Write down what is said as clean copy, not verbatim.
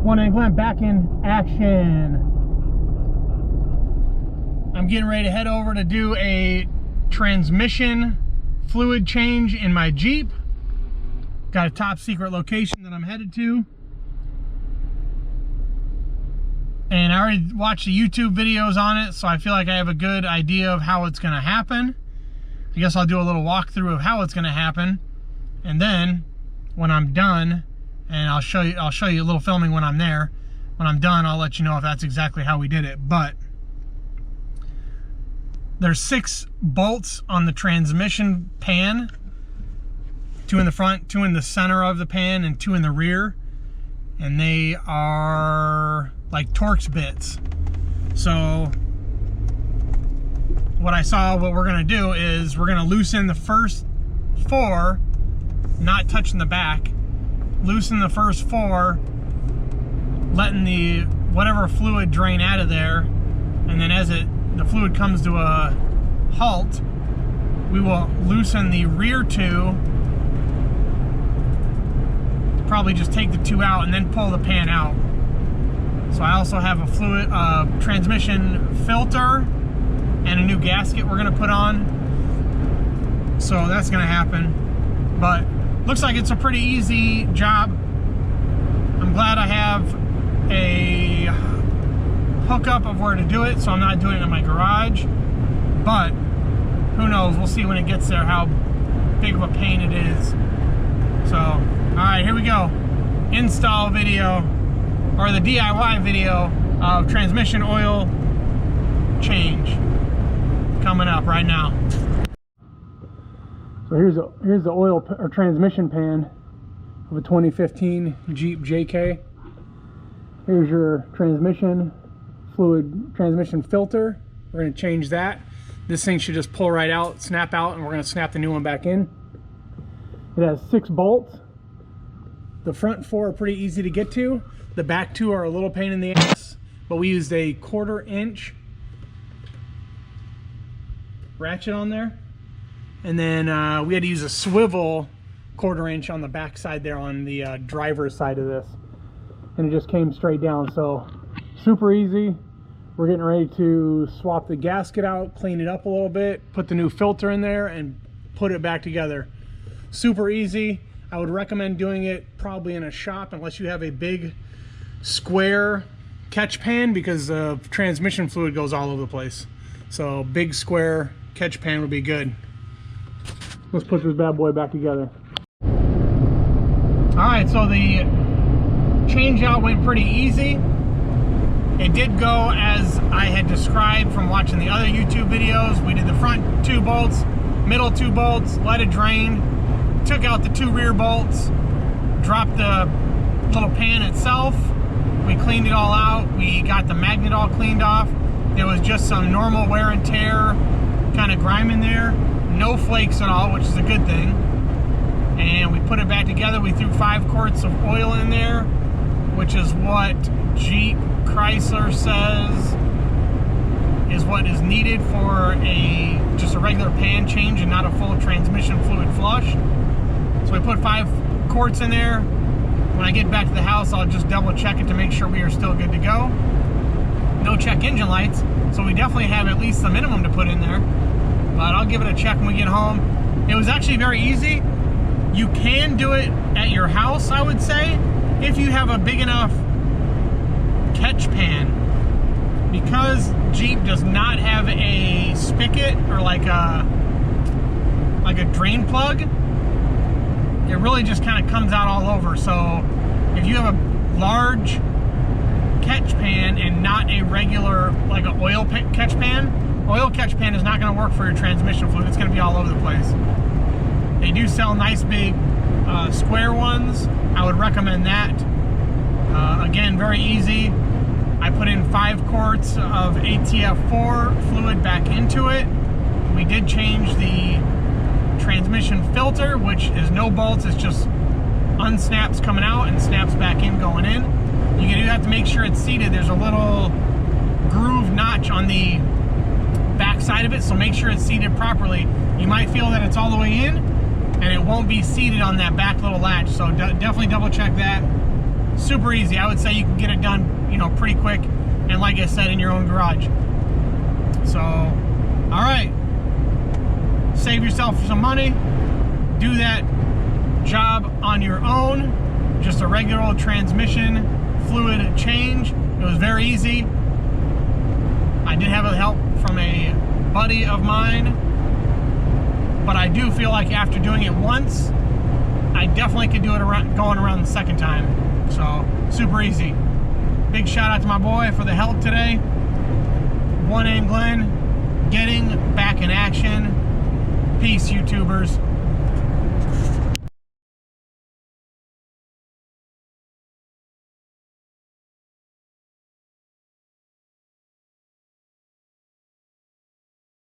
OneNGlen back in action. I'm getting ready to head over to do a transmission fluid change in my Jeep. Got a top secret location that I'm headed to. And I already watched the YouTube videos on it, so I feel like I have a good idea of how it's going to happen. I guess I'll do a little walkthrough of how it's going to happen. And then when I'm done, and I'll show you a little filming when I'm there. When I'm done, I'll let you know if that's exactly how we did it. But there's 6 bolts on the transmission pan. 2 in the front, 2 in the center of the pan, and 2 in the rear. And they are like Torx bits. So what we're gonna do is we're gonna loosen the first 4, not touching the back. Loosen the first 4, letting the whatever fluid drain out of there, and then as the fluid comes to a halt, we will loosen the rear 2. Probably just take the 2 out and then pull the pan out. So I also have a transmission filter and a new gasket we're gonna put on. So that's gonna happen. But looks like it's a pretty easy job. I'm glad I have a hookup of where to do it, so I'm not doing it in my garage. But who knows? We'll see when it gets there how big of a pain it is. So, all right, here we go. Install video, or the DIY video of transmission oil change coming up right now. So here's the oil or transmission pan of a 2015 Jeep JK. Here's your transmission filter. We're going to change that. This thing should just pull right out, snap out, and we're going to snap the new one back in. It has 6 bolts. The front 4 are pretty easy to get to. The back 2 are a little pain in the ass, but we used a 1/4 inch ratchet on there. And then we had to use a swivel 1/4 inch on the back side there on the driver's side of this. And it just came straight down, so super easy. We're getting ready to swap the gasket out, clean it up a little bit, put the new filter in there, and put it back together. Super easy. I would recommend doing it probably in a shop unless you have a big square catch pan, because the transmission fluid goes all over the place. So big square catch pan would be good. Let's put this bad boy back together. All right, so the change out went pretty easy. It did go as I had described from watching the other YouTube videos. We did the front 2 bolts, middle 2 bolts, let it drain, took out the 2 rear bolts, dropped the little pan itself. We cleaned it all out. We got the magnet all cleaned off. There was just some normal wear and tear kind of grime in there. No flakes at all, which is a good thing. And we put it back together. We threw 5 quarts of oil in there, which is what Jeep Chrysler says is what is needed for just a regular pan change and not a full transmission fluid flush. So we put 5 quarts in there. When I get back to the house, I'll just double check it to make sure we are still good to go. No check engine lights, so we definitely have at least the minimum to put in there. But I'll give it a check when we get home. It was actually very easy. You can do it at your house, I would say, if you have a big enough catch pan. Because Jeep does not have a spigot or like a drain plug, it really just kind of comes out all over. So if you have a large catch pan and not a regular, like an oil catch pan is not going to work for your transmission fluid. It's going to be all over the place. They do sell nice big square ones. I would recommend that. Again, very easy. I put in 5 quarts of ATF4 fluid back into it. We did change the transmission filter, which is no bolts. It's just unsnaps coming out and snaps back in going in. You do have to make sure it's seated. There's a little groove notch on the back side of it, so make sure it's seated properly. You might feel that it's all the way in and it won't be seated on that back little latch, so definitely double check that. super easy. I would say you can get it done, you know, pretty quick, and like I said, in your own garage. So, all right, save yourself some money, do that job on your own, just a regular old transmission fluid change. It was very easy. I did have help from a buddy of mine, but I do feel like after doing it once, I definitely could do it going around the second time. So, super easy. Big shout out to my boy for the help today. OneNGlen, getting back in action. Peace, YouTubers.